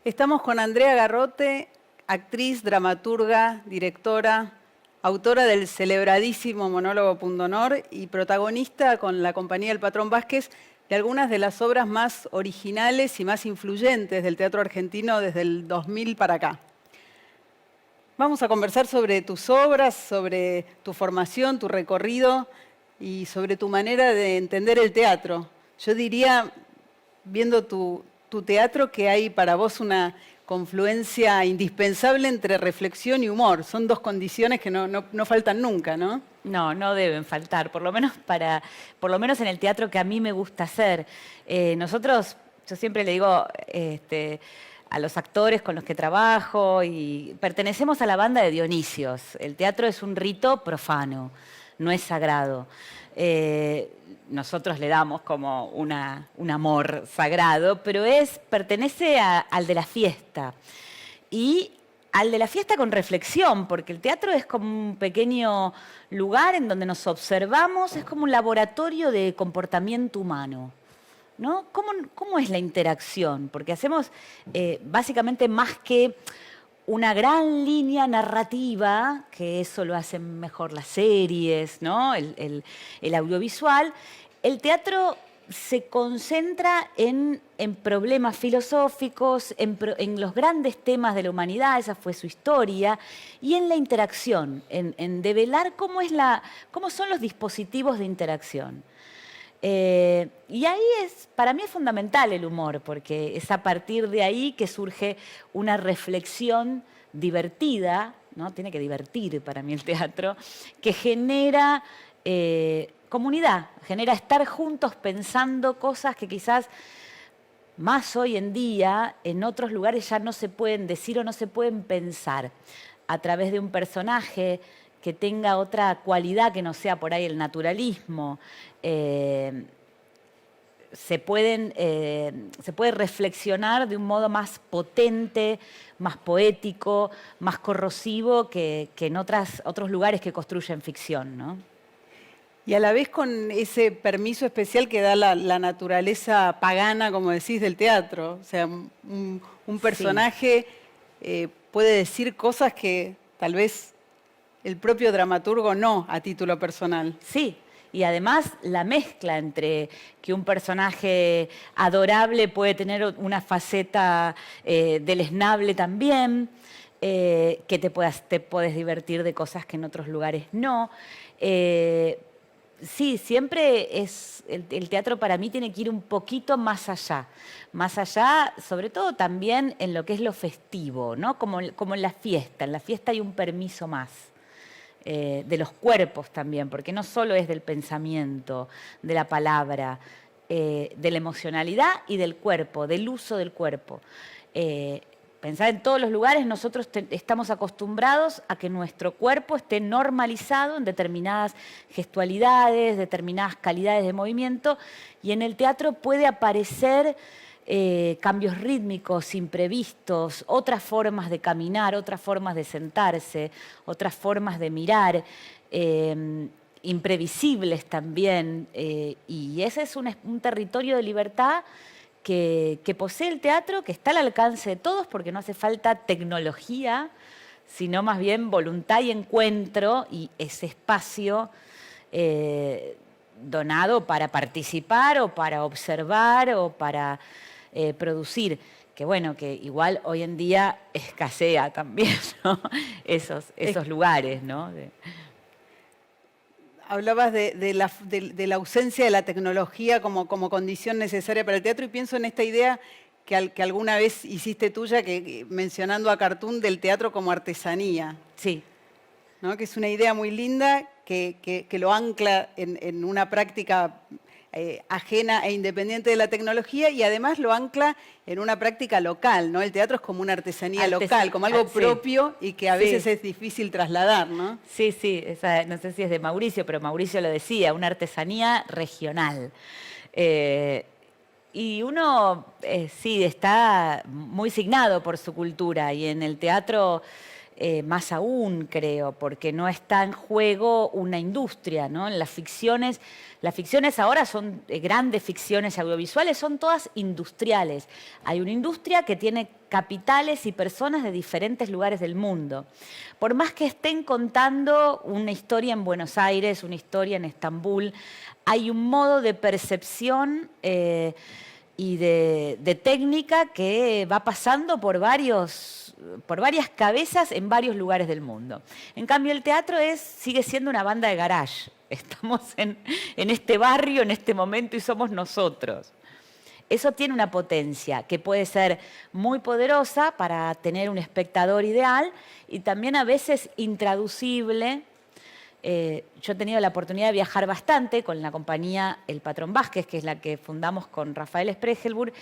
Estamos con Andrea Garrote, actriz, dramaturga, directora, autora del celebradísimo monólogo Pundonor y protagonista con la compañía del Patrón Vázquez de algunas de las obras más originales y más influyentes del teatro argentino desde el 2000 para acá. Vamos a conversar sobre tus obras, sobre tu formación, tu recorrido y sobre tu manera de entender el teatro. Yo diría, viendo tu teatro, que hay para vos una confluencia indispensable entre reflexión y humor. Son dos condiciones que no faltan nunca, ¿no? No, no deben faltar, por lo menos en el teatro que a mí me gusta hacer. Nosotros, yo siempre le digo a los actores con los que trabajo, y pertenecemos a la banda de Dionisios. El teatro es un rito profano, no es sagrado. Nosotros le damos como un amor sagrado, pero pertenece al de la fiesta. Y al de la fiesta con reflexión, porque el teatro es como un pequeño lugar en donde nos observamos, es como un laboratorio de comportamiento humano, ¿no? ¿Cómo es la interacción? Porque hacemos básicamente más que una gran línea narrativa, que eso lo hacen mejor las series, ¿no? El audiovisual. El teatro se concentra en problemas filosóficos, en los grandes temas de la humanidad, esa fue su historia, y en la interacción, en develar cómo son los dispositivos de interacción. Y ahí para mí es fundamental el humor, porque es a partir de ahí que surge una reflexión divertida, ¿no? Tiene que divertir para mí el teatro, que genera comunidad, genera estar juntos pensando cosas que quizás más hoy en día en otros lugares ya no se pueden decir o no se pueden pensar. A través de un personaje que tenga otra cualidad que no sea por ahí el naturalismo, se puede reflexionar de un modo más potente, más poético, más corrosivo que en otros lugares que construyen ficción, ¿no? Y a la vez con ese permiso especial que da la naturaleza pagana, como decís, del teatro. O sea, un personaje puede decir cosas que tal vez el propio dramaturgo no, a título personal. Sí, y además la mezcla entre que un personaje adorable puede tener una faceta deleznable también, que te puedes divertir de cosas que en otros lugares no. Sí, siempre el teatro para mí tiene que ir un poquito más allá, sobre todo también en lo que es lo festivo, ¿no? Como en la fiesta hay un permiso más. De los cuerpos también, porque no solo es del pensamiento, de la palabra, de la emocionalidad y del cuerpo, del uso del cuerpo. Pensar en todos los lugares, nosotros estamos acostumbrados a que nuestro cuerpo esté normalizado en determinadas gestualidades, determinadas calidades de movimiento, y en el teatro puede aparecer cambios rítmicos imprevistos, otras formas de caminar, otras formas de sentarse, otras formas de mirar, imprevisibles también. Y ese es un territorio de libertad que posee el teatro, que está al alcance de todos, porque no hace falta tecnología, sino más bien voluntad y encuentro, y ese espacio donado para participar o para observar o para producir, que bueno, que igual hoy en día escasea también, ¿no? esos lugares, ¿no? Hablabas de la ausencia de la tecnología como condición necesaria para el teatro, y pienso en esta idea que alguna vez hiciste tuya, mencionando a Cartoon, del teatro como artesanía. Sí. ¿No? Que es una idea muy linda que lo ancla en una práctica ajena e independiente de la tecnología, y además lo ancla en una práctica local, ¿no? El teatro es como una artesanía local, como algo propio y que a veces es difícil trasladar, ¿no? Sí, sí, no sé si es de Mauricio, pero Mauricio lo decía, una artesanía regional. Y uno sí está muy signado por su cultura, y en el teatro más aún, creo, porque no está en juego una industria, ¿no? Las ficciones ahora son grandes ficciones audiovisuales, son todas industriales. Hay una industria que tiene capitales y personas de diferentes lugares del mundo. Por más que estén contando una historia en Buenos Aires, una historia en Estambul, hay un modo de percepción y de técnica que va pasando por varias cabezas en varios lugares del mundo. En cambio, el teatro sigue siendo una banda de garage. Estamos en este barrio, en este momento, y somos nosotros. Eso tiene una potencia que puede ser muy poderosa para tener un espectador ideal y también a veces intraducible. Yo he tenido la oportunidad de viajar bastante con la compañía El Patrón Vázquez, que es la que fundamos con Rafael Spregelburg,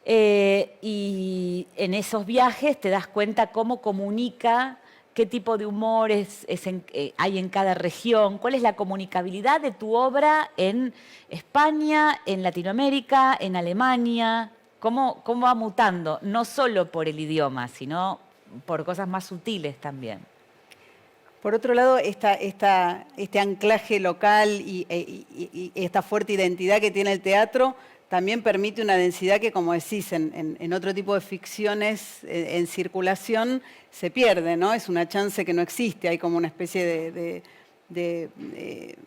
y en esos viajes te das cuenta cómo comunica, qué tipo de humor hay en cada región, cuál es la comunicabilidad de tu obra en España, en Latinoamérica, en Alemania, cómo va mutando, no solo por el idioma, sino por cosas más sutiles también. Por otro lado, este anclaje local y esta fuerte identidad que tiene el teatro también permite una densidad que, como decís, en otro tipo de ficciones en circulación se pierde, ¿no? Es una chance que no existe, hay como una especie de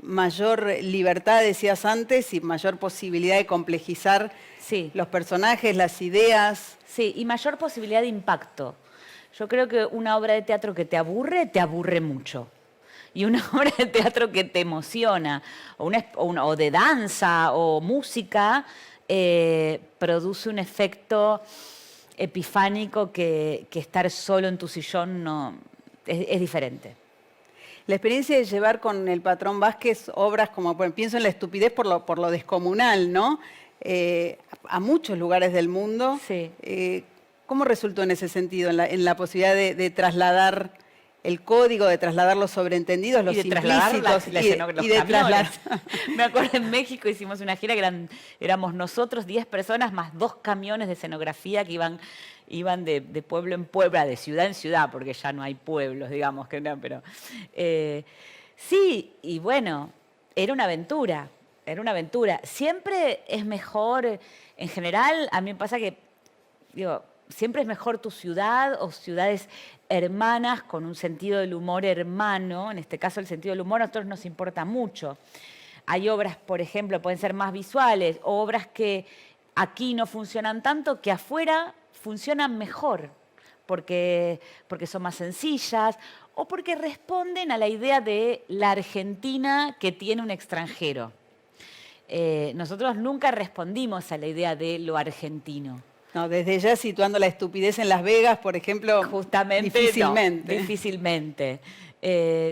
mayor libertad, decías antes, y mayor posibilidad de complejizar los personajes, las ideas. Sí, y mayor posibilidad de impacto. Yo creo que una obra de teatro que te aburre mucho. Y una obra de teatro que te emociona, o de danza, o música, produce un efecto epifánico que estar solo en tu sillón es diferente. La experiencia de llevar con el Patrón Vázquez obras como, pienso en La estupidez por lo descomunal, ¿no? A muchos lugares del mundo. Sí. ¿Cómo resultó en ese sentido, en la posibilidad de trasladar el código, de trasladar los sobreentendidos, los implícitos y de trasladar? Me acuerdo en México hicimos una gira que éramos nosotros 10 personas más 2 camiones de escenografía que iban de pueblo en pueblo, de ciudad en ciudad, porque ya no hay pueblos, digamos, que no, pero sí, y bueno, era una aventura. Siempre es mejor, en general, a mí me pasa que, digo, siempre es mejor tu ciudad o ciudades hermanas con un sentido del humor hermano. En este caso, el sentido del humor a nosotros nos importa mucho. Hay obras, por ejemplo, pueden ser más visuales, o obras que aquí no funcionan tanto, que afuera funcionan mejor, porque son más sencillas o porque responden a la idea de la Argentina que tiene un extranjero. Nosotros nunca respondimos a la idea de lo argentino. No, desde ya situando la estupidez en Las Vegas, por ejemplo, justamente difícilmente. No, difícilmente.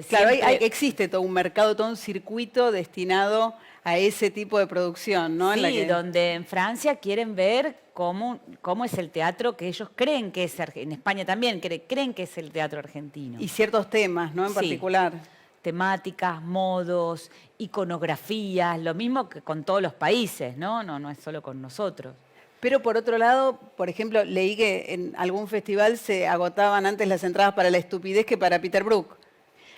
Claro, existe todo un mercado, todo un circuito destinado a ese tipo de producción, ¿no? Sí, donde en Francia quieren ver cómo es el teatro que ellos creen que es, en España también, creen que es el teatro argentino. Y ciertos temas, ¿no? En particular. Temáticas, modos, iconografías, lo mismo que con todos los países, ¿no? No es solo con nosotros. Pero por otro lado, por ejemplo, leí que en algún festival se agotaban antes las entradas para La estupidez que para Peter Brook.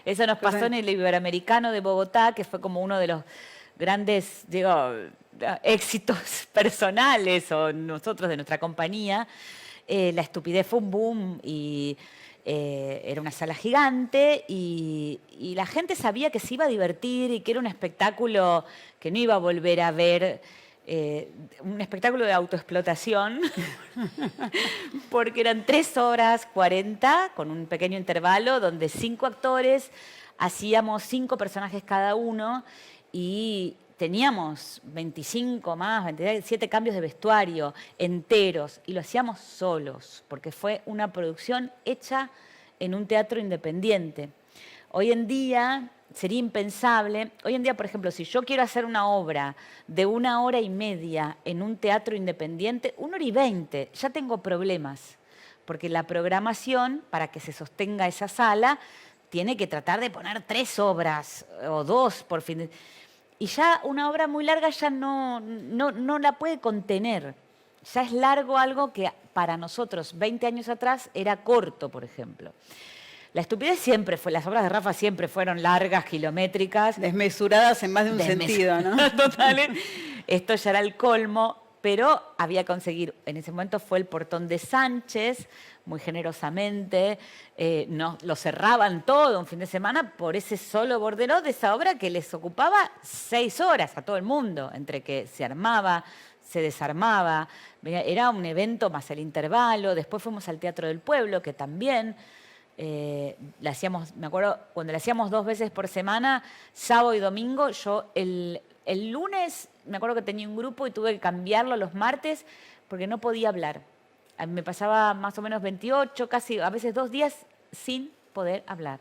Eso nos pasó en el Iberoamericano de Bogotá, que fue como uno de los grandes, éxitos personales o nosotros de nuestra compañía. La estupidez fue un boom y era una sala gigante y la gente sabía que se iba a divertir y que era un espectáculo que no iba a volver a ver. Un espectáculo de autoexplotación, porque eran 3 horas 40 con un pequeño intervalo donde 5 actores hacíamos 5 personajes cada uno y teníamos 25 más, 27 cambios de vestuario enteros y lo hacíamos solos, porque fue una producción hecha en un teatro independiente. Hoy en día sería impensable. Hoy en día, por ejemplo, si yo quiero hacer una obra de 1 hora y media en un teatro independiente, 1 hora y 20, ya tengo problemas, porque la programación, para que se sostenga esa sala, tiene que tratar de poner 3 obras o 2 por fin. Y ya una obra muy larga ya no la puede contener. ya es largo algo que para nosotros 20 años atrás era corto, por ejemplo. La estupidez siempre fue, las obras de Rafa siempre fueron largas, kilométricas. Desmesuradas en más de un sentido, ¿no? Total. Esto ya era el colmo, pero había que conseguir, en ese momento fue el Portón de Sánchez, muy generosamente, lo cerraban todo un fin de semana por ese solo borderó de esa obra que les ocupaba 6 horas a todo el mundo, entre que se armaba, se desarmaba, era un evento más el intervalo. Después fuimos al Teatro del Pueblo, que también la hacíamos, me acuerdo, cuando la hacíamos 2 veces por semana, sábado y domingo. Yo el lunes, me acuerdo que tenía un grupo y tuve que cambiarlo los martes porque no podía hablar. Me pasaba más o menos 28, casi a veces 2 días sin poder hablar,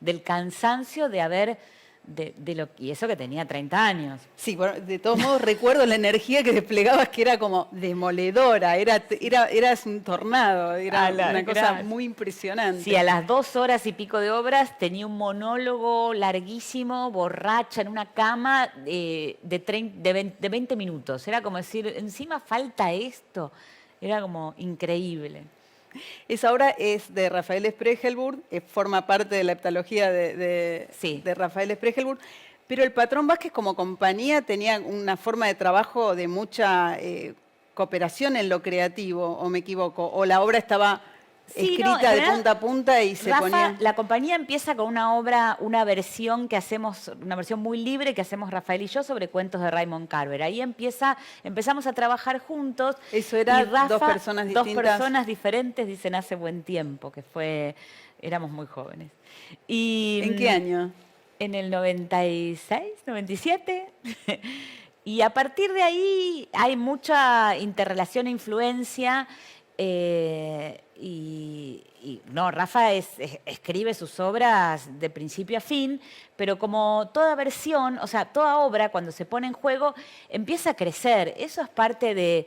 del cansancio de haber... y eso que tenía 30 años. Sí, bueno, de todos modos recuerdo la energía que desplegabas, que era como demoledora, eras un tornado, era una cosa muy impresionante. Sí, a las 2 horas y pico de obras tenía un monólogo larguísimo, borracha, en una cama de 20 minutos. Era como decir, encima falta esto. Era como increíble. Esa obra es de Rafael Spregelburg, forma parte de la heptalogía de Rafael Spregelburg, pero el Patrón Vázquez como compañía tenía una forma de trabajo de mucha cooperación en lo creativo, ¿o me equivoco? ¿O la obra estaba escrita de punta a punta y se ponía...? La compañía empieza con una obra, una versión que hacemos, una versión muy libre que hacemos Rafael y yo sobre cuentos de Raymond Carver. Ahí empezamos a trabajar juntos. Eso era, y Rafa, 2 personas distintas. 2 personas diferentes, dicen hace buen tiempo, éramos muy jóvenes. ¿En qué año? En el 96, 97. Y a partir de ahí hay mucha interrelación e influencia. Rafa escribe sus obras de principio a fin, pero como toda versión, o sea, toda obra cuando se pone en juego empieza a crecer. Eso es parte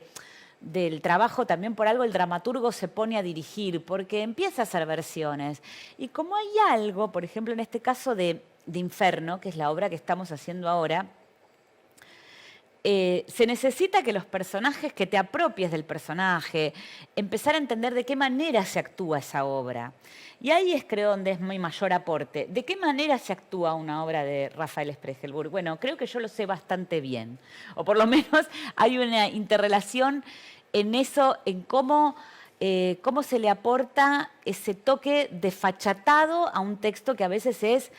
del trabajo también. Por algo el dramaturgo se pone a dirigir, porque empieza a hacer versiones. Y como hay algo, por ejemplo, en este caso de Inferno, que es la obra que estamos haciendo ahora, se necesita que los personajes, que te apropies del personaje, empezar a entender de qué manera se actúa esa obra. Y ahí creo donde es mi mayor aporte. ¿De qué manera se actúa una obra de Rafael Spregelburg? Bueno, creo que yo lo sé bastante bien. O por lo menos hay una interrelación en eso, en cómo se le aporta ese toque desfachatado a un texto que a veces es...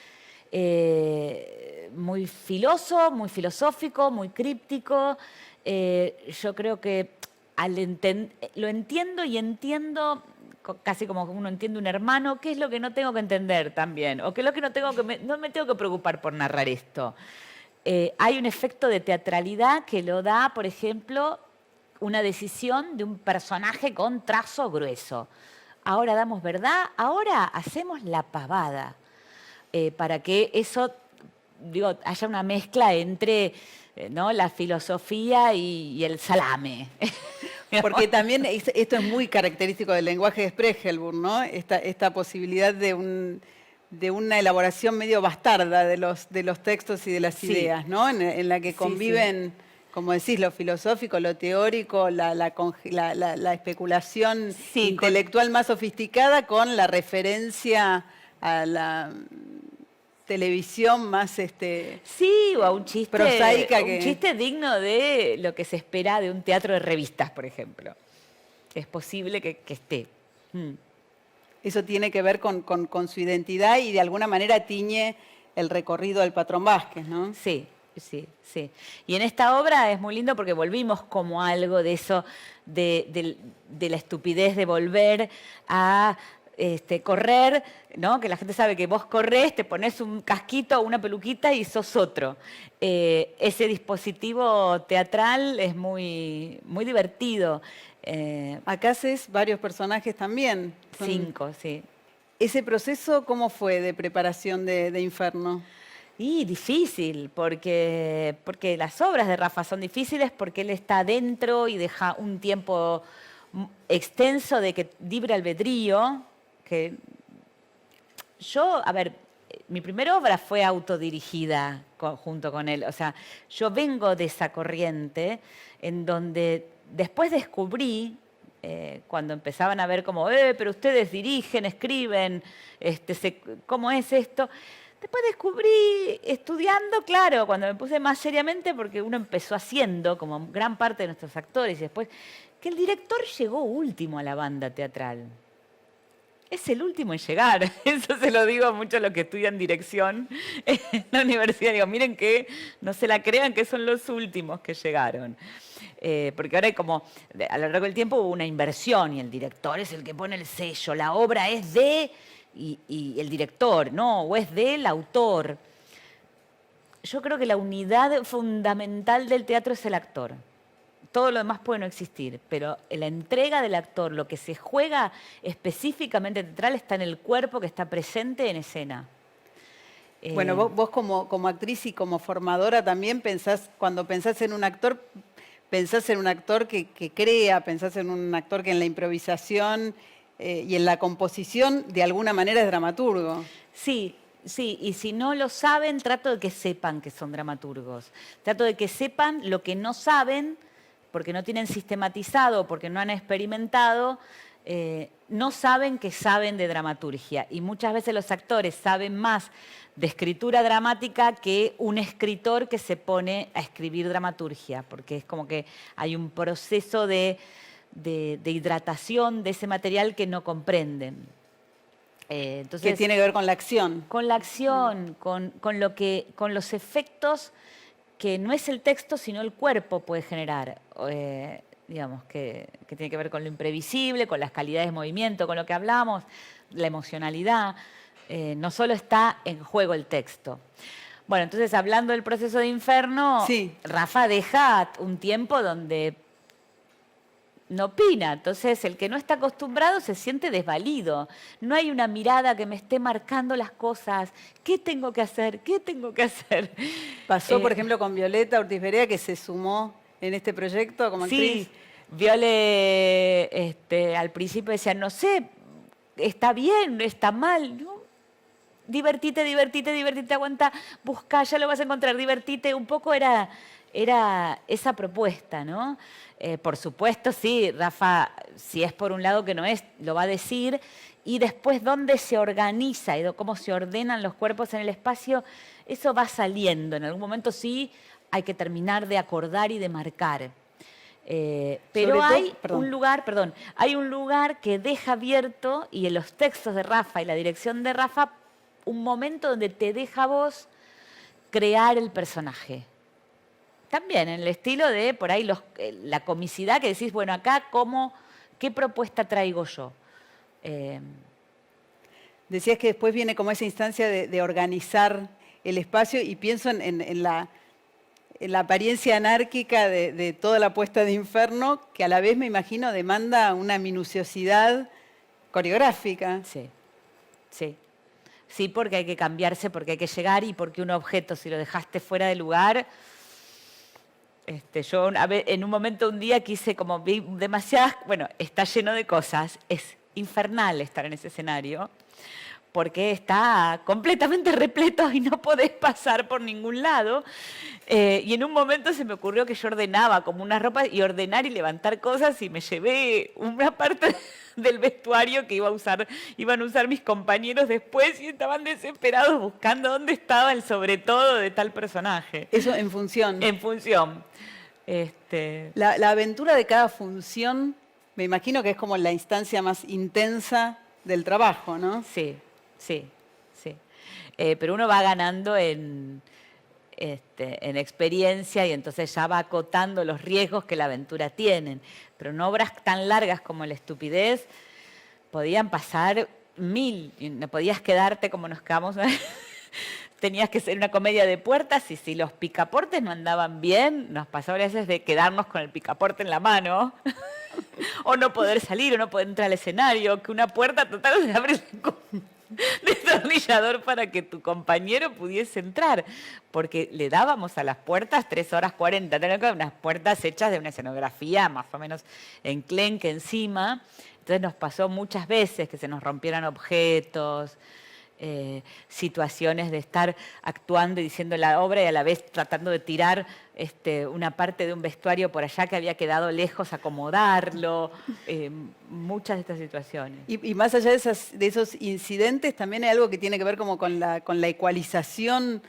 muy filoso, muy filosófico, muy críptico. Yo creo que lo entiendo y entiendo casi como uno entiende un hermano, qué es lo que no tengo que entender también, o qué es lo que no me tengo que preocupar por narrar esto. Hay un efecto de teatralidad que lo da, por ejemplo, una decisión de un personaje con trazo grueso. Ahora damos verdad, ahora hacemos la pavada. Para que eso, haya una mezcla entre la filosofía y el salame. Porque también esto es muy característico del lenguaje de Spregelburg, ¿no? Esta posibilidad de una elaboración medio bastarda de los textos y de las ideas, ¿no? En la que conviven, como decís, lo filosófico, lo teórico, la especulación intelectual más sofisticada con la referencia a la televisión más o a un chiste prosaica, un chiste digno de lo que se espera de un teatro de revistas, por ejemplo. Es posible que esté. Eso tiene que ver con su identidad y de alguna manera tiñe el recorrido del Patrón Vázquez, ¿no? Sí. Y en esta obra es muy lindo porque volvimos como algo de eso, de la estupidez de volver a correr, ¿no? Que la gente sabe que vos corres, te pones un casquito o una peluquita y sos otro. Ese dispositivo teatral es muy, muy divertido. Acá haces varios personajes también. 5, sí. ¿Ese proceso cómo fue de preparación de Inferno? Y difícil, porque las obras de Rafa son difíciles porque él está adentro y deja un tiempo extenso de libre albedrío. Que yo, mi primera obra fue autodirigida junto con él. O sea, yo vengo de esa corriente en donde después descubrí, cuando empezaban a ver como, pero ustedes dirigen, escriben, ¿cómo es esto? Después descubrí, estudiando, claro, cuando me puse más seriamente, porque uno empezó haciendo, como gran parte de nuestros actores, y después, que el director llegó último a la banda teatral. Es el último en llegar. Eso se lo digo mucho a los que estudian dirección en la universidad. Digo, miren que no se la crean que son los últimos que llegaron. Porque ahora hay como, a lo largo del tiempo hubo una inversión y el director es el que pone el sello. La obra es de... Y el director, ¿no? O es del autor. Yo creo que la unidad fundamental del teatro es el actor. Todo lo demás puede no existir, pero la entrega del actor, lo que se juega específicamente teatral, está en el cuerpo que está presente en escena. Bueno, vos como actriz y como formadora también cuando pensás en un actor, pensás en un actor que crea, pensás en un actor que en la improvisación y en la composición de alguna manera es dramaturgo. Sí, sí, y si no lo saben, trato de que sepan que son dramaturgos. Trato de que sepan lo que no saben, porque no tienen sistematizado, porque no han experimentado, no saben que saben de dramaturgia. Y muchas veces los actores saben más de escritura dramática que un escritor que se pone a escribir dramaturgia, porque es como que hay un proceso de hidratación de ese material que no comprenden. Entonces, que tiene que ver con la acción. Con la acción, con los efectos que no es el texto, sino el cuerpo puede generar. Digamos, que tiene que ver con lo imprevisible, con las calidades de movimiento, con lo que hablamos, la emocionalidad. No solo está en juego el texto. Bueno, entonces, hablando del proceso de Inferno, sí. Rafa deja un tiempo donde no opina. Entonces, el que no está acostumbrado se siente desvalido. No hay una mirada que me esté marcando las cosas. ¿Qué tengo que hacer? ¿Qué tengo que hacer? Pasó, por ejemplo, con Violeta Ortiz Berea, que se sumó en este proyecto como actriz. Sí, Viole al principio decía, no sé, está bien, está mal. ¿No? Divertite, divertite, divertite, aguanta, busca, ya lo vas a encontrar, divertite. Un poco era esa propuesta, ¿no? Por supuesto, sí, Rafa, si es por un lado que no es, lo va a decir. Y después, dónde se organiza y cómo se ordenan los cuerpos en el espacio, eso va saliendo. En algún momento sí hay que terminar de acordar y de marcar. Pero hay un lugar que deja abierto, y en los textos de Rafa y la dirección de Rafa, un momento donde te deja a vos crear el personaje. También en el estilo de, por ahí, la comicidad que decís, bueno, acá, ¿qué propuesta traigo yo? Decías que después viene como esa instancia de organizar el espacio, y pienso en la apariencia anárquica de toda la puesta de Inferno, que a la vez, me imagino, demanda una minuciosidad coreográfica. Sí, sí. Sí, porque hay que cambiarse, porque hay que llegar, y porque un objeto, si lo dejaste fuera de lugar... Yo en un momento, un día, quise, como vi demasiadas... Bueno, está lleno de cosas. Es infernal estar en ese escenario, porque está completamente repleto y no podés pasar por ningún lado. Y en un momento se me ocurrió que yo ordenaba como unas ropas, y ordenar y levantar cosas, y me llevé una parte del vestuario que iban a usar mis compañeros después, y estaban desesperados buscando dónde estaba el sobre todo de tal personaje. Eso en función. En función. La aventura de cada función, me imagino que es como la instancia más intensa del trabajo, ¿no? Sí, sí, sí. Pero uno va ganando en experiencia, y entonces ya va acotando los riesgos que la aventura tienen. Pero en obras tan largas como La Estupidez podían pasar 1000, y no podías quedarte como nos quedamos. Tenías que ser una comedia de puertas, y si los picaportes no andaban bien, nos pasó a veces de quedarnos con el picaporte en la mano, o no poder salir, o no poder entrar al escenario, que una puerta total de abrir con destornillador para que tu compañero pudiese entrar, porque le dábamos a las puertas 3 horas 40, unas puertas hechas de una escenografía más o menos enclenque encima. Entonces nos pasó muchas veces que se nos rompieran objetos. situaciones de estar actuando y diciendo la obra y a la vez tratando de tirar una parte de un vestuario por allá que había quedado lejos, acomodarlo, muchas de estas situaciones. Y más allá de esos incidentes, también hay algo que tiene que ver como con la ecualización,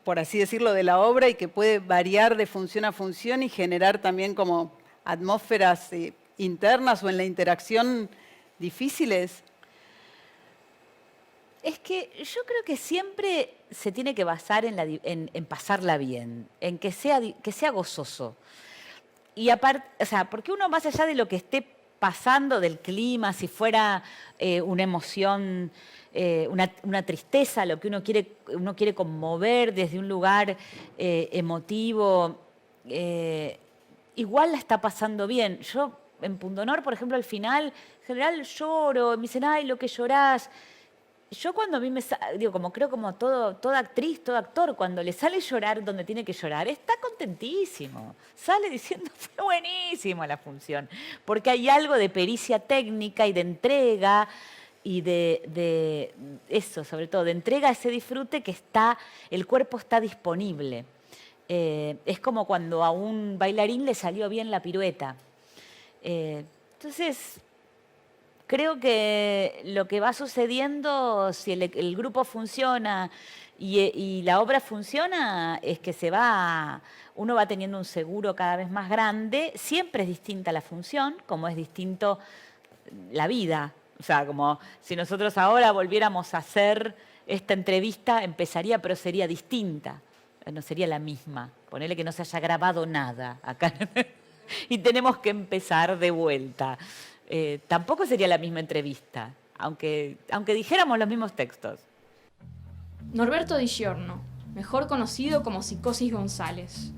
por así decirlo, de la obra y que puede variar de función a función y generar también como atmósferas internas o en la interacción difíciles. Es que yo creo que siempre se tiene que basar en pasarla bien, en que sea gozoso. Y aparte, o sea, porque uno más allá de lo que esté pasando, del clima, si fuera una emoción, una tristeza, lo que uno quiere conmover desde un lugar emotivo, igual la está pasando bien. Yo en Pundonor, por ejemplo, al final, en general lloro, me dicen, ay, lo que llorás. Yo cuando a mí digo, como creo como toda actriz, todo actor, cuando le sale llorar donde tiene que llorar, está contentísimo. Sale diciendo, fue buenísimo la función. Porque hay algo de pericia técnica y de entrega y de eso, sobre todo, de entrega a ese disfrute que el cuerpo está disponible. Es como cuando a un bailarín le salió bien la pirueta. Entonces, creo que lo que va sucediendo, si el grupo funciona y la obra funciona, es que uno va teniendo un seguro cada vez más grande. Siempre es distinta la función, como es distinto la vida. O sea, como si nosotros ahora volviéramos a hacer esta entrevista, empezaría, pero sería distinta. No sería la misma. Ponele que no se haya grabado nada acá. Y tenemos que empezar de vuelta. Tampoco sería la misma entrevista, aunque dijéramos los mismos textos. Norberto Di Giorno, mejor conocido como Psicosis González.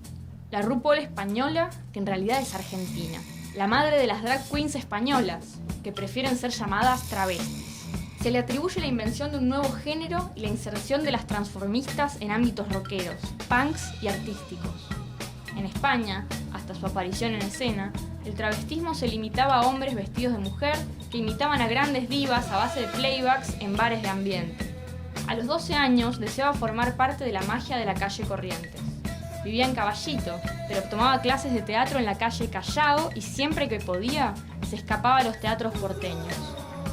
La RuPaul española, que en realidad es argentina. La madre de las drag queens españolas, que prefieren ser llamadas travestis. Se le atribuye la invención de un nuevo género y la inserción de las transformistas en ámbitos rockeros, punks y artísticos. En España, hasta su aparición en escena, el travestismo se limitaba a hombres vestidos de mujer que imitaban a grandes divas a base de playbacks en bares de ambiente. A los 12 años deseaba formar parte de la magia de la calle Corrientes. Vivía en Caballito, pero tomaba clases de teatro en la calle Callao y siempre que podía se escapaba a los teatros porteños.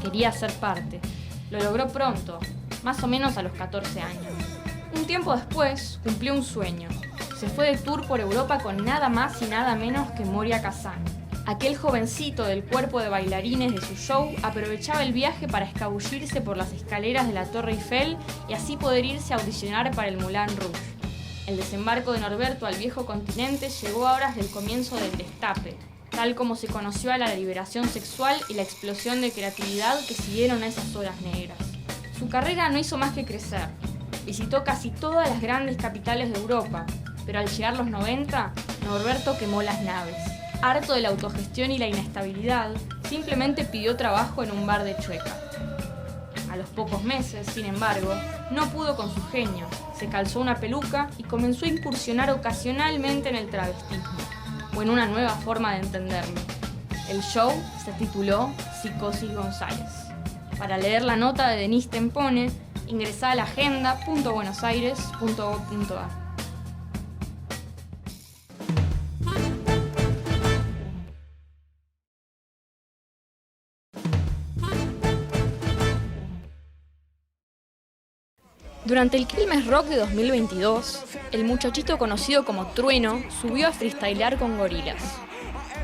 Quería ser parte. Lo logró pronto, más o menos a los 14 años. Un tiempo después cumplió un sueño. Se fue de tour por Europa con nada más y nada menos que Moria Kazan. Aquel jovencito del cuerpo de bailarines de su show aprovechaba el viaje para escabullirse por las escaleras de la Torre Eiffel y así poder irse a audicionar para el Moulin Rouge. El desembarco de Norberto al viejo continente llegó a horas del comienzo del destape, tal como se conoció a la liberación sexual y la explosión de creatividad que siguieron a esas horas negras. Su carrera no hizo más que crecer. Visitó casi todas las grandes capitales de Europa, pero al llegar los 90, Norberto quemó las naves. Harto de la autogestión y la inestabilidad, simplemente pidió trabajo en un bar de Chueca. A los pocos meses, sin embargo, no pudo con su genio, se calzó una peluca y comenzó a incursionar ocasionalmente en el travestismo, o en una nueva forma de entenderlo. El show se tituló Psicosis González. Para leer la nota de Denise Tempone, ingresá a la agenda.buenosaires.gov.ar. Durante el Quilmes Rock de 2022, el muchachito conocido como Trueno subió a freestylear con Gorillaz.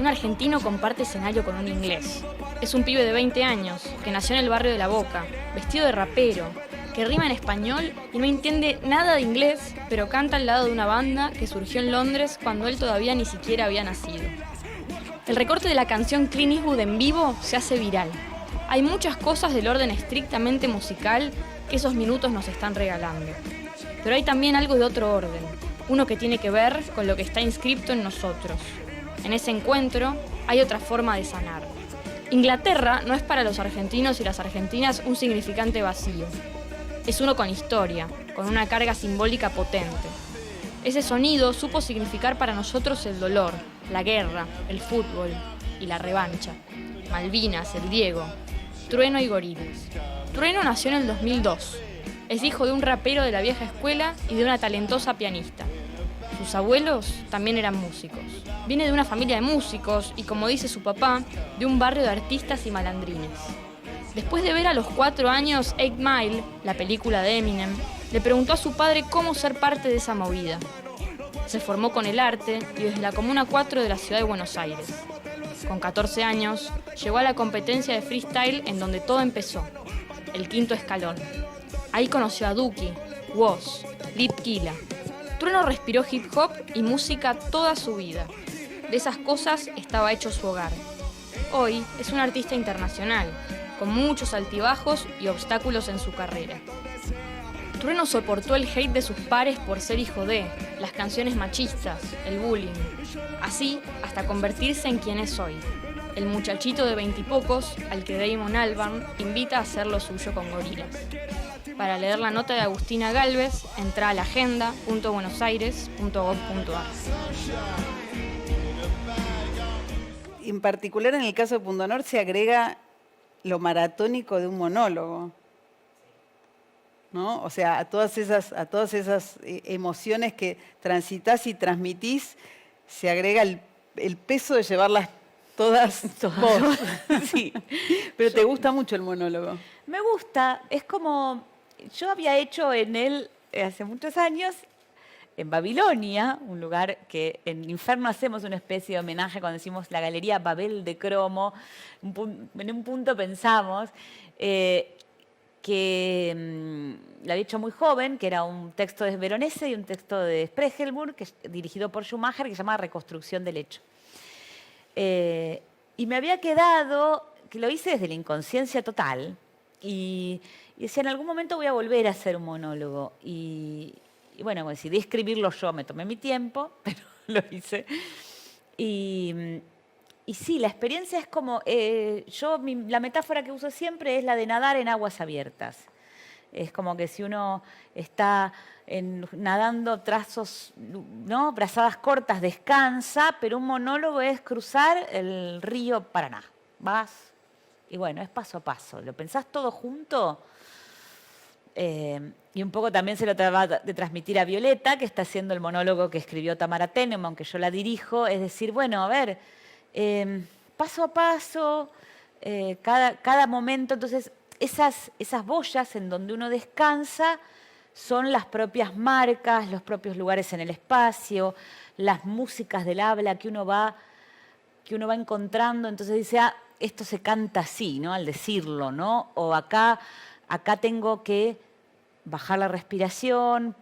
Un argentino comparte escenario con un inglés. Es un pibe de 20 años, que nació en el barrio de La Boca, vestido de rapero, que rima en español y no entiende nada de inglés, pero canta al lado de una banda que surgió en Londres cuando él todavía ni siquiera había nacido. El recorte de la canción Clint Eastwood en vivo se hace viral. Hay muchas cosas del orden estrictamente musical que esos minutos nos están regalando. Pero hay también algo de otro orden, uno que tiene que ver con lo que está inscripto en nosotros. En ese encuentro hay otra forma de sanar. Inglaterra no es para los argentinos y las argentinas un significante vacío. Es uno con historia, con una carga simbólica potente. Ese sonido supo significar para nosotros el dolor, la guerra, el fútbol y la revancha. Malvinas, el Diego, Trueno y Gorillaz. Trueno nació en el 2002. Es hijo de un rapero de la vieja escuela y de una talentosa pianista. Sus abuelos también eran músicos. Viene de una familia de músicos y, como dice su papá, de un barrio de artistas y malandrines. Después de ver a los 4 años 8 Mile, la película de Eminem, le preguntó a su padre cómo ser parte de esa movida. Se formó con el arte y desde la Comuna 4 de la ciudad de Buenos Aires. Con 14 años, llegó a la competencia de freestyle en donde todo empezó, el 5º escalón. Ahí conoció a Duki, Woz, Litquila. Trueno respiró hip hop y música toda su vida. De esas cosas estaba hecho su hogar. Hoy es un artista internacional, con muchos altibajos y obstáculos en su carrera. Trueno soportó el hate de sus pares por ser hijo de, las canciones machistas, el bullying. Así, hasta convertirse en quien es hoy. El muchachito de 20 y pocos, al que Damon Albarn invita a hacer lo suyo con Gorillaz. Para leer la nota de Agustina Gálvez, entra a laagenda.buenosaires.gov.ar. En particular, en el caso de Pundonor, se agrega lo maratónico de un monólogo, ¿no? O sea, a todas esas emociones que transitas y transmitís, se agrega el peso de llevarlas todas vos. Sí. Pero te gusta mucho el monólogo. Me gusta, es como, yo había hecho en él hace muchos años, en Babilonia, un lugar que en Inferno hacemos una especie de homenaje cuando decimos la Galería Babel de Cromo. En un punto pensamos que la había hecho muy joven, que era un texto de Veronese y un texto de Spregelburg, dirigido por Schumacher, que se llama Reconstrucción del Hecho. Y me había quedado, que lo hice desde la inconsciencia total, y decía, en algún momento voy a volver a hacer un monólogo. Y bueno, decidí escribirlo yo, me tomé mi tiempo, pero lo hice. Y sí, la experiencia es como, la metáfora que uso siempre es la de nadar en aguas abiertas. Es como que si uno está nadando trazos, ¿no? Brazadas cortas, descansa, pero un monólogo es cruzar el río Paraná. Vas, y bueno, es paso a paso. ¿Lo pensás todo junto? Y un poco también se lo trataba de transmitir a Violeta, que está haciendo el monólogo que escribió Tamara Tenenbaum, aunque yo la dirijo, es decir, bueno, a ver, paso a paso, cada momento, entonces esas boyas en donde uno descansa son las propias marcas, los propios lugares en el espacio, las músicas del habla que uno va encontrando, entonces dice, esto se canta así, ¿no? Al decirlo, ¿no? O acá tengo que bajar la respiración,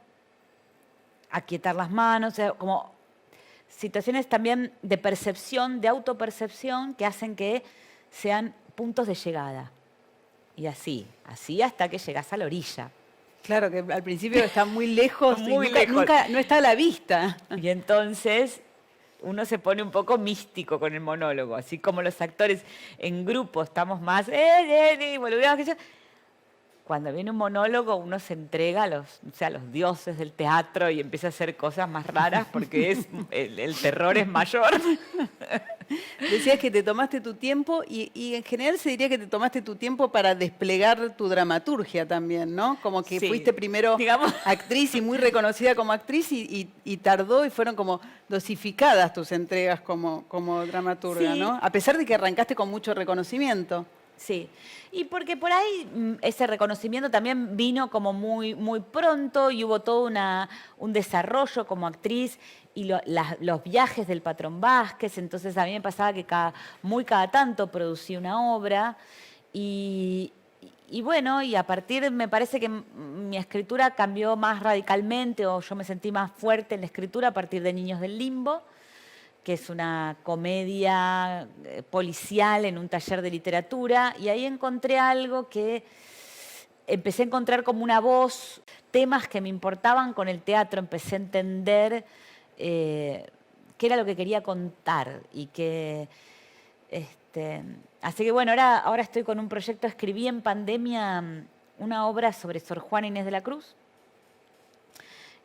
aquietar las manos, o sea, como situaciones también de percepción, de autopercepción, que hacen que sean puntos de llegada. Y así hasta que llegas a la orilla. Claro, que al principio está muy lejos Muy y nunca, lejos. nunca no está a la vista. Y entonces uno se pone un poco místico con el monólogo, así como los actores en grupo estamos más, volvemos, que yo. Cuando viene un monólogo uno se entrega a los dioses del teatro y empieza a hacer cosas más raras porque el terror es mayor. Decías que te tomaste tu tiempo y en general se diría que te tomaste tu tiempo para desplegar tu dramaturgia también, ¿no? Como que Sí, fuiste primero actriz y muy reconocida como actriz y tardó y fueron como dosificadas tus entregas como dramaturga, Sí. ¿no? A pesar de que arrancaste con mucho reconocimiento. Sí, y porque por ahí ese reconocimiento también vino como muy, muy pronto y hubo todo un desarrollo como actriz y los viajes del Patrón Vázquez, entonces a mí me pasaba que cada tanto producía una obra y bueno, y a partir, me parece que mi escritura cambió más radicalmente o yo me sentí más fuerte en la escritura a partir de Niños del Limbo, que es una comedia policial en un taller de literatura, y ahí encontré algo que empecé a encontrar como una voz, temas que me importaban con el teatro, empecé a entender qué era lo que quería contar y que... así que bueno, ahora estoy con un proyecto, escribí en pandemia una obra sobre Sor Juana Inés de la Cruz,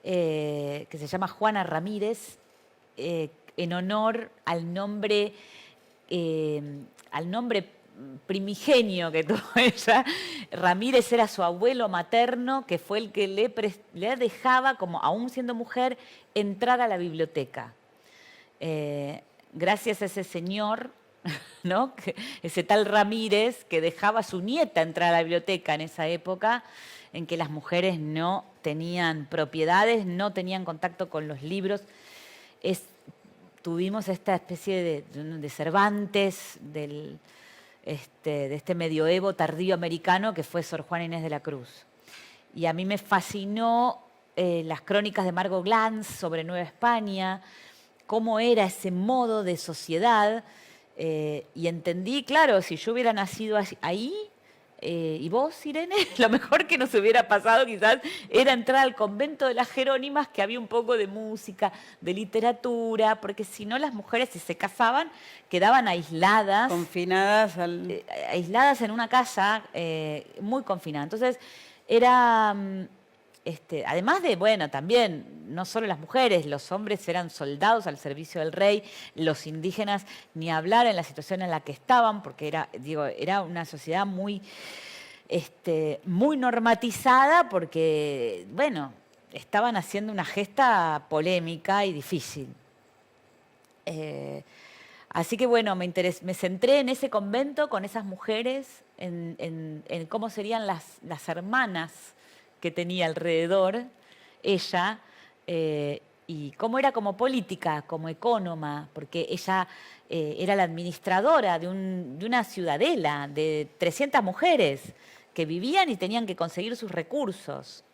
que se llama Juana Ramírez, en honor al nombre primigenio que tuvo ella. Ramírez era su abuelo materno, que fue el que le dejaba, como aún siendo mujer, entrar a la biblioteca. Gracias a ese señor, ¿no? Ese tal Ramírez, que dejaba a su nieta entrar a la biblioteca en esa época en que las mujeres no tenían propiedades, no tenían contacto con los libros. Tuvimos esta especie de Cervantes, de este medioevo tardío americano que fue Sor Juana Inés de la Cruz. Y a mí me fascinó las crónicas de Margot Glantz sobre Nueva España, cómo era ese modo de sociedad, y entendí, claro, si yo hubiera nacido ahí, y vos, Irene, lo mejor que nos hubiera pasado quizás era entrar al convento de las Jerónimas, que había un poco de música, de literatura, porque si no las mujeres, si se casaban, quedaban aisladas. Confinadas aisladas en una casa muy confinada. Entonces, era... además de, bueno, también, no solo las mujeres, los hombres eran soldados al servicio del rey, los indígenas ni hablar en la situación en la que estaban, porque era una sociedad muy, muy normatizada, porque, bueno, estaban haciendo una gesta polémica y difícil. Así que, bueno, me centré en ese convento con esas mujeres, en cómo serían las hermanas que tenía alrededor ella, y cómo era como política, como ecónoma, porque ella era la administradora de una ciudadela de 300 mujeres que vivían y tenían que conseguir sus recursos.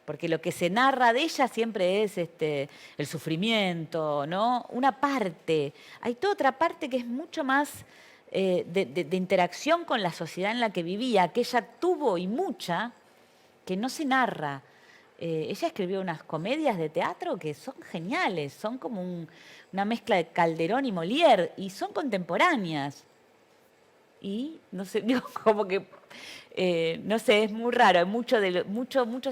Porque lo que se narra de ella siempre es el sufrimiento, ¿no? Una parte. Hay toda otra parte que es mucho más de interacción con la sociedad en la que vivía, que ella tuvo y mucha, que no se narra. Ella escribió unas comedias de teatro que son geniales, son como una mezcla de Calderón y Molière, y son contemporáneas. Y, no sé, digo, como que, no sé, es muy raro. Hay muchos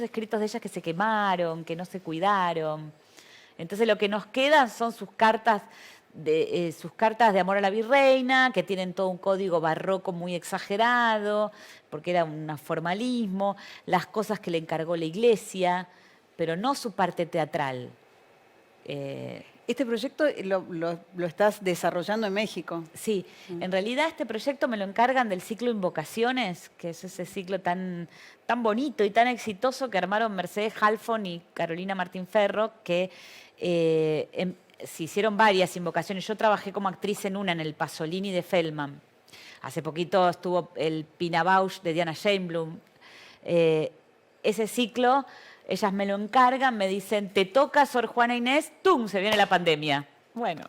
escritos de ella que se quemaron, que no se cuidaron. Entonces lo que nos quedan son sus cartas de amor a la virreina, que tienen todo un código barroco muy exagerado, porque era un formalismo, las cosas que le encargó la iglesia, pero no su parte teatral. Este proyecto lo estás desarrollando en México. Sí, en realidad este proyecto me lo encargan del ciclo Invocaciones, que es ese ciclo tan bonito y tan exitoso que armaron Mercedes Halfon y Carolina Martín Ferro, que se hicieron varias invocaciones. Yo trabajé como actriz en una, en el Pasolini de Feldman. Hace poquito estuvo el Pina Bausch de Diana Scheinblum. Ese ciclo, ellas me lo encargan, me dicen, te toca Sor Juana Inés, ¡tum!, se viene la pandemia. Bueno,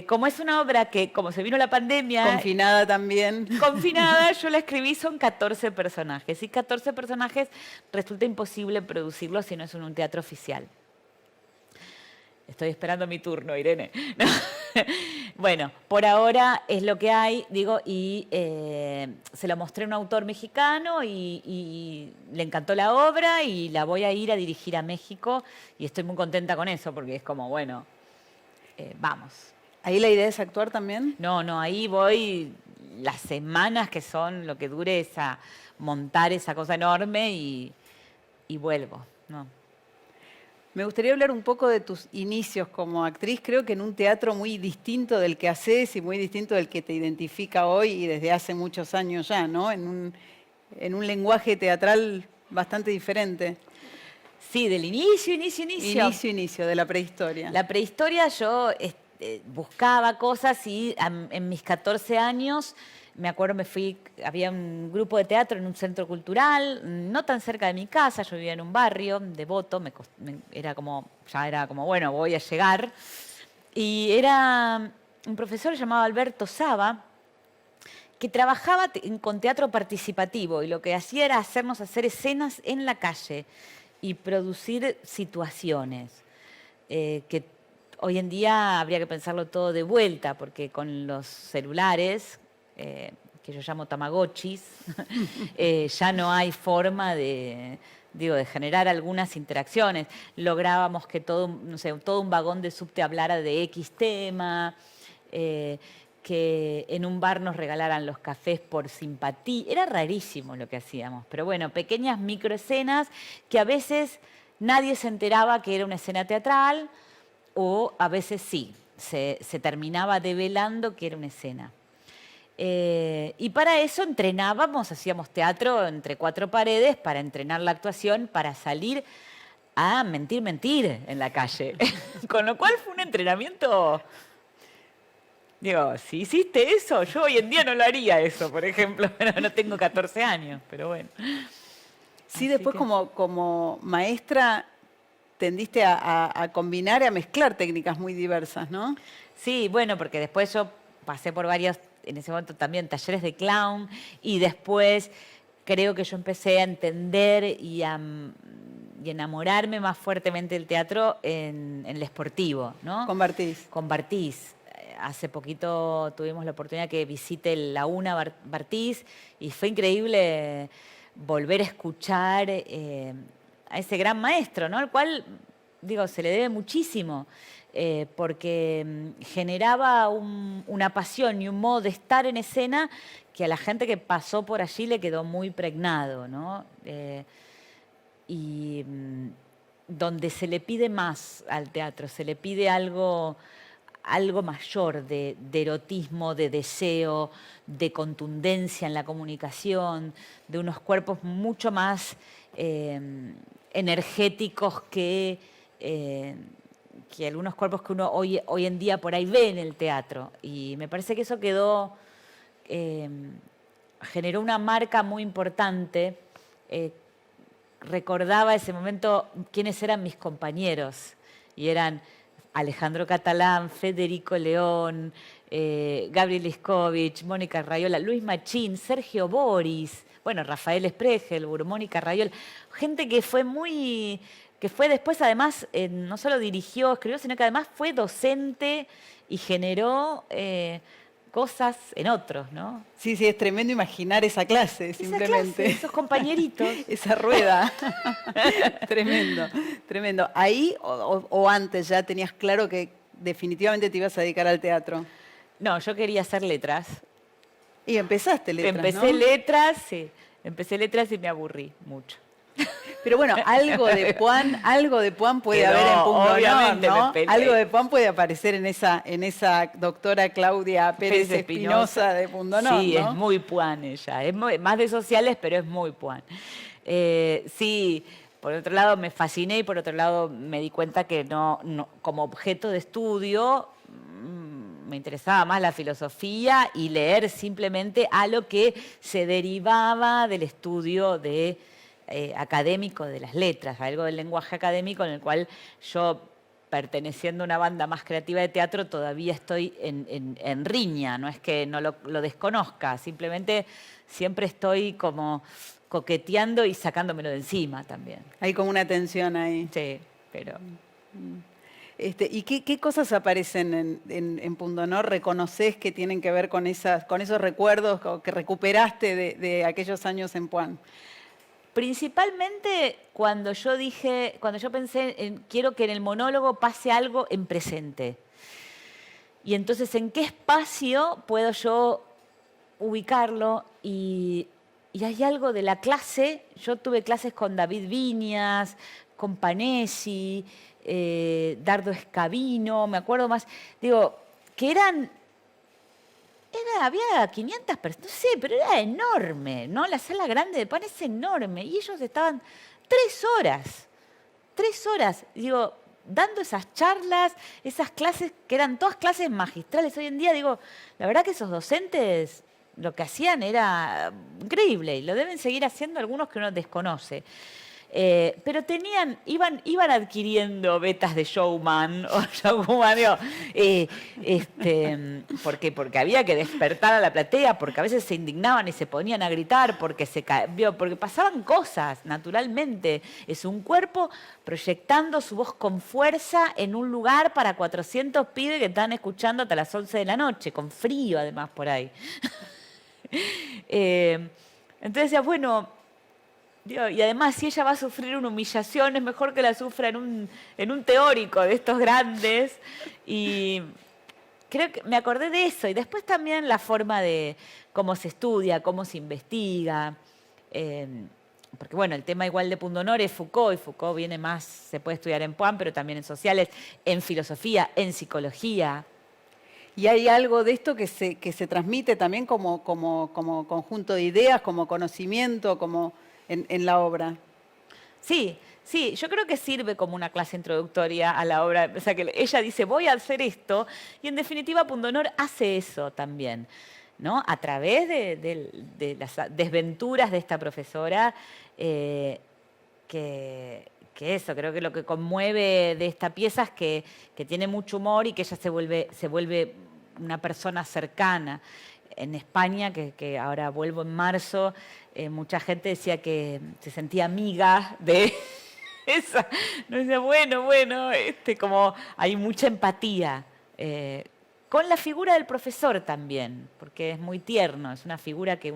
como es una obra que, como se vino la pandemia... Confinada también. Confinada, yo la escribí, son 14 personajes. Y 14 personajes resulta imposible producirlos si no es en un teatro oficial. Estoy esperando mi turno, Irene. No. Bueno, por ahora es lo que hay, digo, y se lo mostré a un autor mexicano y le encantó la obra y la voy a ir a dirigir a México y estoy muy contenta con eso porque es como, bueno, vamos. ¿Ahí la idea es actuar también? No, ahí voy las semanas que son lo que dure montar esa cosa enorme y vuelvo, ¿no? Me gustaría hablar un poco de tus inicios como actriz, creo que en un teatro muy distinto del que haces y muy distinto del que te identifica hoy y desde hace muchos años ya, ¿no? En un lenguaje teatral bastante diferente. Sí, del inicio. Inicio, de la prehistoria. La prehistoria yo buscaba cosas y en mis 14 años... Me acuerdo, había un grupo de teatro en un centro cultural, no tan cerca de mi casa, yo vivía en un barrio, Devoto, era como, bueno, voy a llegar. Y era un profesor llamado Alberto Saba, que trabajaba con teatro participativo y lo que hacía era hacernos hacer escenas en la calle y producir situaciones que hoy en día habría que pensarlo todo de vuelta, porque con los celulares... que yo llamo tamagotchis, ya no hay forma de generar algunas interacciones. Lográbamos que todo un vagón de subte hablara de X tema, que en un bar nos regalaran los cafés por simpatía. Era rarísimo lo que hacíamos, pero bueno, pequeñas microescenas que a veces nadie se enteraba que era una escena teatral o a veces sí, se terminaba develando que era una escena. Y para eso entrenábamos, hacíamos teatro entre cuatro paredes para entrenar la actuación, para salir a mentir en la calle. Con lo cual fue un entrenamiento... Digo, si hiciste eso, yo hoy en día no lo haría eso, por ejemplo. No tengo 14 años, pero bueno. Sí, después como maestra tendiste a combinar y a mezclar técnicas muy diversas, ¿no? Sí, bueno, porque después yo pasé por varios, en ese momento también, talleres de clown, y después creo que yo empecé a entender y enamorarme más fuertemente del teatro en el esportivo, ¿no? Con Bartiz. Con Bartiz. Hace poquito tuvimos la oportunidad que visite la UNA Bartiz y fue increíble volver a escuchar a ese gran maestro, ¿no? Al cual, digo, se le debe muchísimo, porque generaba una pasión y un modo de estar en escena que a la gente que pasó por allí le quedó muy pregnado, ¿no? Y donde se le pide más al teatro, se le pide algo mayor de erotismo, de deseo, de contundencia en la comunicación, de unos cuerpos mucho más energéticos que algunos cuerpos que uno hoy en día por ahí ve en el teatro. Y me parece que eso generó una marca muy importante. Recordaba ese momento quiénes eran mis compañeros, y eran Alejandro Catalán, Federico León, Gabriel Iskovich, Mónica Raiola, Luis Machín, Sergio Boris, bueno, Rafael Spregelburg, Mónica Raiola, gente que fue después además, no solo dirigió, escribió, sino que además fue docente y generó cosas en otros, ¿no? Sí, es tremendo imaginar esa clase, simplemente. Esos compañeritos. Esa rueda. Tremendo. ¿Ahí o antes ya tenías claro que definitivamente te ibas a dedicar al teatro? No, yo quería hacer letras. Y empezaste letras, Empecé ¿no? letras, sí. Empecé letras y me aburrí mucho. Pero bueno, algo de Puan puede Pero, haber en Pundonor, obviamente, ¿no? me peleé. Algo de Puan puede aparecer en esa doctora Claudia Pérez Espinosa de Pundonor, Sí, ¿no? es muy Puan ella. Es más de sociales, pero es muy Puan. Sí, por otro lado me fasciné y por otro lado me di cuenta que no como objeto de estudio me interesaba más la filosofía y leer simplemente a lo que se derivaba del estudio académico de las letras, algo del lenguaje académico en el cual yo, perteneciendo a una banda más creativa de teatro, todavía estoy en riña, no es que no lo desconozca, simplemente siempre estoy como coqueteando y sacándomelo de encima también. Hay como una tensión ahí. Sí, pero... ¿Y qué cosas aparecen en Pundonor? ¿Reconoces que tienen que ver con esos recuerdos que recuperaste de aquellos años en Puan? Principalmente cuando yo pensé en quiero que en el monólogo pase algo en presente. Y entonces, ¿en qué espacio puedo yo ubicarlo? Y hay algo de la clase. Yo tuve clases con David Viñas, con Panesi, Dardo Escabino, me acuerdo más. Digo, que había 500 personas, no sé, pero era enorme, ¿no? La sala grande de Pan es enorme. Y ellos estaban 3 horas, digo, dando esas charlas, esas clases que eran todas clases magistrales. Hoy en día, digo, la verdad que esos docentes lo que hacían era increíble y lo deben seguir haciendo algunos que uno desconoce. Pero iban adquiriendo vetas de showman o showwoman, digo, porque había que despertar a la platea, porque a veces se indignaban y se ponían a gritar, porque pasaban cosas naturalmente. Es un cuerpo proyectando su voz con fuerza en un lugar para 400 pibes que están escuchando hasta las 11 de la noche, con frío además por ahí. Entonces decía, bueno... y además, si ella va a sufrir una humillación, es mejor que la sufra en un teórico de estos grandes. Y creo que me acordé de eso. Y después también la forma de cómo se estudia, cómo se investiga. Porque bueno, el tema igual de Pundonor es Foucault, y Foucault viene más, se puede estudiar en Puan, pero también en sociales, en filosofía, en psicología. Y hay algo de esto que se transmite también como conjunto de ideas, como conocimiento, como en la obra. Sí, sí, yo creo que sirve como una clase introductoria a la obra. O sea, que ella dice, voy a hacer esto, y en definitiva Pundonor hace eso también, ¿no? A través de las desventuras de esta profesora, que eso, creo que lo que conmueve de esta pieza es que tiene mucho humor y que ella se vuelve una persona cercana. En España, que ahora vuelvo en marzo, mucha gente decía que se sentía amiga de esa. No decía, bueno, como hay mucha empatía. Con la figura del profesor también, porque es muy tierno, es una figura que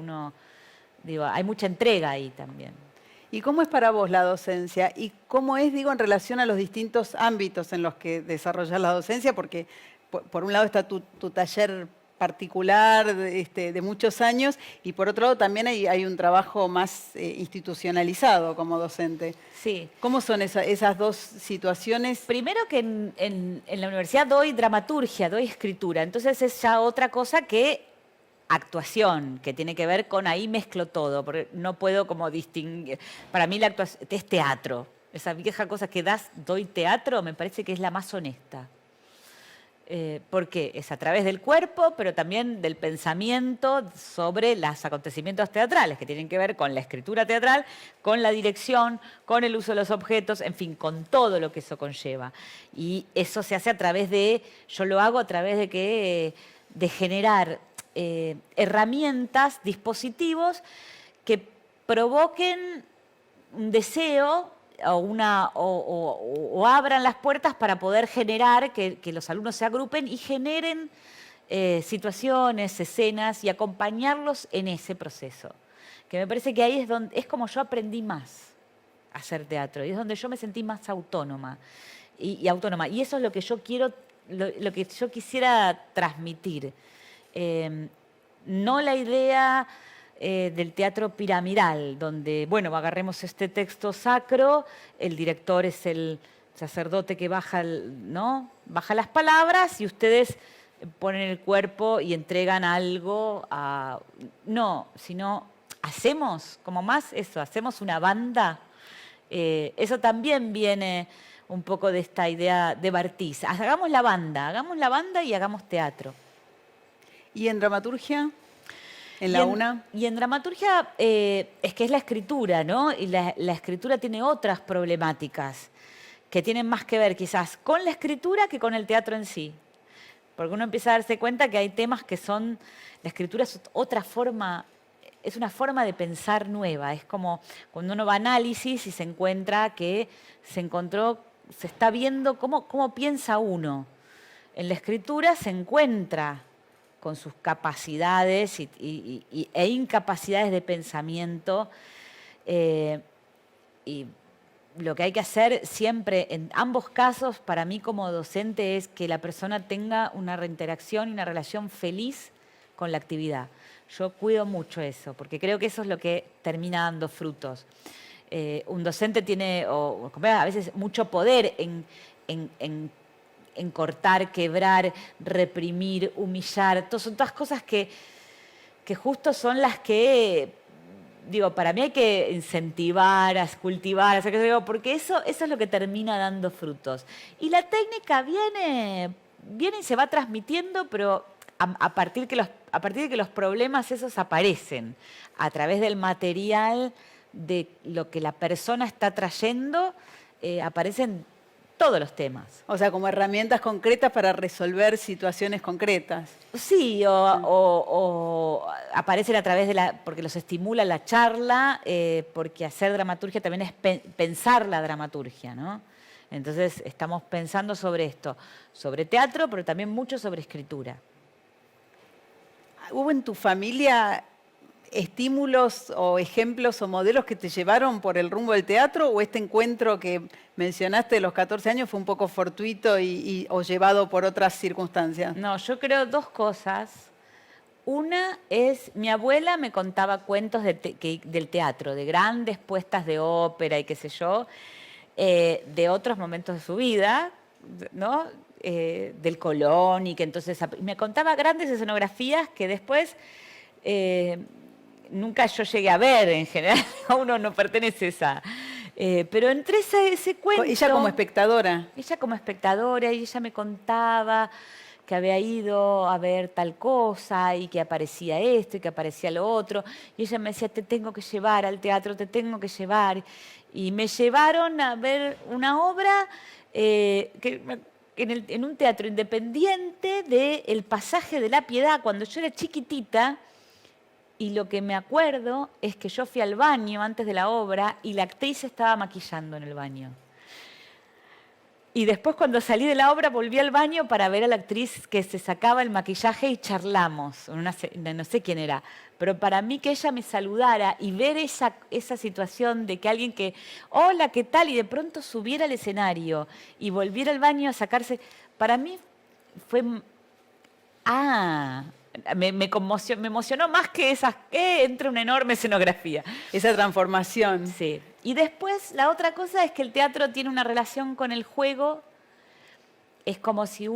digo, hay mucha entrega ahí también. ¿Y cómo es para vos la docencia? ¿Y cómo es, digo, en relación a los distintos ámbitos en los que desarrollas la docencia? Porque por un lado está tu taller particular de muchos años y por otro lado también hay un trabajo más institucionalizado como docente. Sí. ¿Cómo son esas dos situaciones? Primero que en la universidad doy dramaturgia, doy escritura, entonces es ya otra cosa que actuación, que tiene que ver con ahí mezclo todo, porque no puedo como distinguir. Para mí la actuación es teatro. Esa vieja cosa que doy teatro, me parece que es la más honesta. Porque es a través del cuerpo, pero también del pensamiento sobre los acontecimientos teatrales, que tienen que ver con la escritura teatral, con la dirección, con el uso de los objetos, en fin, con todo lo que eso conlleva. Y eso se hace yo lo hago a través de generar herramientas, dispositivos que provoquen un deseo o abran las puertas para poder generar que los alumnos se agrupen y generen situaciones, escenas y acompañarlos en ese proceso. Que me parece que ahí es como yo aprendí más a hacer teatro y es donde yo me sentí más autónoma y autónoma. Y eso es lo que yo quiero, lo que yo quisiera transmitir. No la idea del teatro piramidal, donde, bueno, agarremos este texto sacro, el director es el sacerdote que baja, ¿no? Baja las palabras y ustedes ponen el cuerpo y entregan algo a... No, sino hacemos como más eso, hacemos una banda. Eso también viene un poco de esta idea de Bartís. Hagamos la banda y hagamos teatro. ¿Y en dramaturgia? ¿En la UNA? Y en dramaturgia es que es la escritura, ¿no? Y la escritura tiene otras problemáticas que tienen más que ver quizás con la escritura que con el teatro en sí. Porque uno empieza a darse cuenta que hay temas que son... La escritura es otra forma, es una forma de pensar nueva. Es como cuando uno va a análisis y se encuentra que se está viendo cómo piensa uno. En la escritura se encuentra con sus capacidades e incapacidades de pensamiento. Y lo que hay que hacer siempre, en ambos casos, para mí como docente, es que la persona tenga una reinteracción y una relación feliz con la actividad. Yo cuido mucho eso, porque creo que eso es lo que termina dando frutos. Un docente tiene, a veces, mucho poder en cortar, quebrar, reprimir, humillar. Son todas cosas que justo son las que, digo, para mí hay que incentivar, cultivar, porque eso es lo que termina dando frutos. Y la técnica viene y se va transmitiendo, pero a partir de que los problemas esos aparecen, a través del material, de lo que la persona está trayendo, aparecen todos los temas. O sea, como herramientas concretas para resolver situaciones concretas. Sí, o aparecen a través porque los estimula la charla, porque hacer dramaturgia también es pensar la dramaturgia, ¿no? Entonces estamos pensando sobre esto, sobre teatro, pero también mucho sobre escritura. ¿Hubo en tu familia estímulos o ejemplos o modelos que te llevaron por el rumbo del teatro, o este encuentro que mencionaste de los 14 años fue un poco fortuito o llevado por otras circunstancias? No, yo creo dos cosas. Una es, mi abuela me contaba cuentos del teatro, de grandes puestas de ópera y qué sé yo, de otros momentos de su vida, ¿no? Del Colón, y que entonces me contaba grandes escenografías que después nunca yo llegué a ver. En general a uno no pertenece a esa. Pero entre ese cuento... Ella como espectadora. Ella como espectadora, y ella me contaba que había ido a ver tal cosa y que aparecía esto y que aparecía lo otro. Y ella me decía, te tengo que llevar al teatro, te tengo que llevar. Y me llevaron a ver una obra en un teatro independiente de El Pasaje de la Piedad, cuando yo era chiquitita. Y lo que me acuerdo es que yo fui al baño antes de la obra y la actriz estaba maquillando en el baño. Y después, cuando salí de la obra, volví al baño para ver a la actriz que se sacaba el maquillaje y charlamos. No sé quién era, pero para mí que ella me saludara y ver esa situación de que alguien que, hola, ¿qué tal? Y de pronto subiera al escenario y volviera al baño a sacarse, para mí fue... me conmocionó, me emocionó más que entre una enorme escenografía. Esa transformación. Sí. Y después, la otra cosa es que el teatro tiene una relación con el juego. Es como si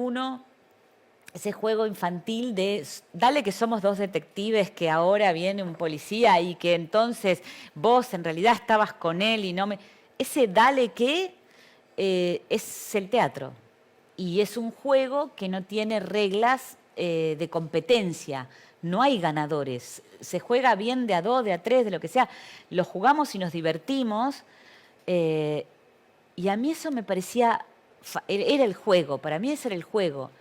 ese juego infantil de, dale que somos dos detectives, que ahora viene un policía y que entonces vos en realidad estabas con él y no me... Ese dale que es el teatro. Y es un juego que no tiene reglas de competencia. No hay ganadores. Se juega bien de a dos, de a tres, de lo que sea. Lo jugamos y nos divertimos. Y a mí eso me parecía... Era el juego. Para mí ese era el juego.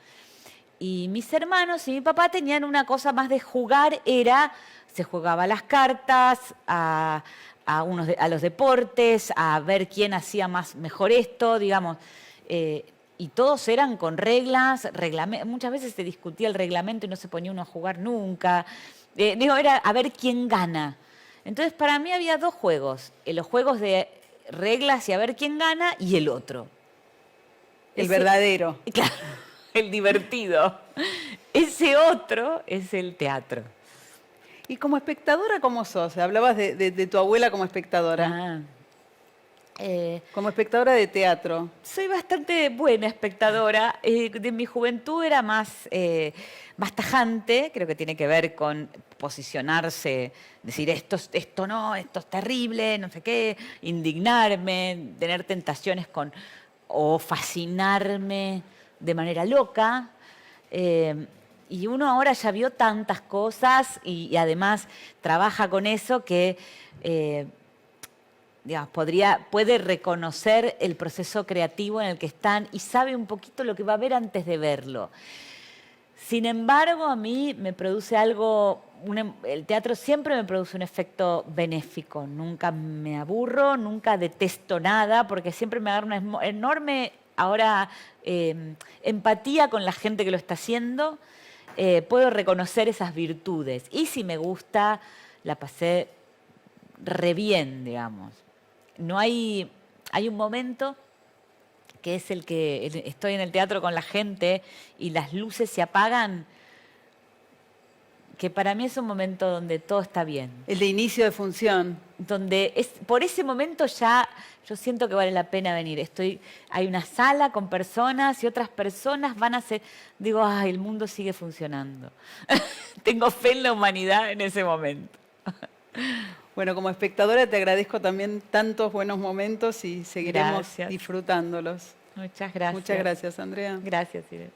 Y mis hermanos y mi papá tenían una cosa más de jugar. Se jugaba a las cartas, a los deportes, a ver quién hacía mejor esto, digamos. Y todos eran con reglas, muchas veces se discutía el reglamento y no se ponía uno a jugar nunca. Era a ver quién gana. Entonces, para mí había dos juegos. Los juegos de reglas y a ver quién gana, y el otro. El verdadero. Claro, el divertido. Ese otro es el teatro. ¿Y como espectadora cómo sos? Hablabas de tu abuela como espectadora. Como espectadora de teatro. Soy bastante buena espectadora. De mi juventud era más tajante. Creo que tiene que ver con posicionarse, decir esto no, esto es terrible, no sé qué, indignarme, tener tentaciones o fascinarme de manera loca. Y uno ahora ya vio tantas cosas y además trabaja con eso que... digamos, puede reconocer el proceso creativo en el que están y sabe un poquito lo que va a ver antes de verlo. Sin embargo, a mí me produce algo, el teatro siempre me produce un efecto benéfico. Nunca me aburro, nunca detesto nada, porque siempre me agarra una enorme empatía con la gente que lo está haciendo. Puedo reconocer esas virtudes. Y si me gusta, la pasé re bien, digamos. No hay un momento que es el que estoy en el teatro con la gente y las luces se apagan, que para mí es un momento donde todo está bien. El de inicio de función. Donde por ese momento ya yo siento que vale la pena venir. Hay una sala con personas y otras personas van a hacer... Digo, el mundo sigue funcionando. Tengo fe en la humanidad en ese momento. Bueno, como espectadora te agradezco también tantos buenos momentos y seguiremos disfrutándolos. Muchas gracias. Muchas gracias, Andrea. Gracias, Irene.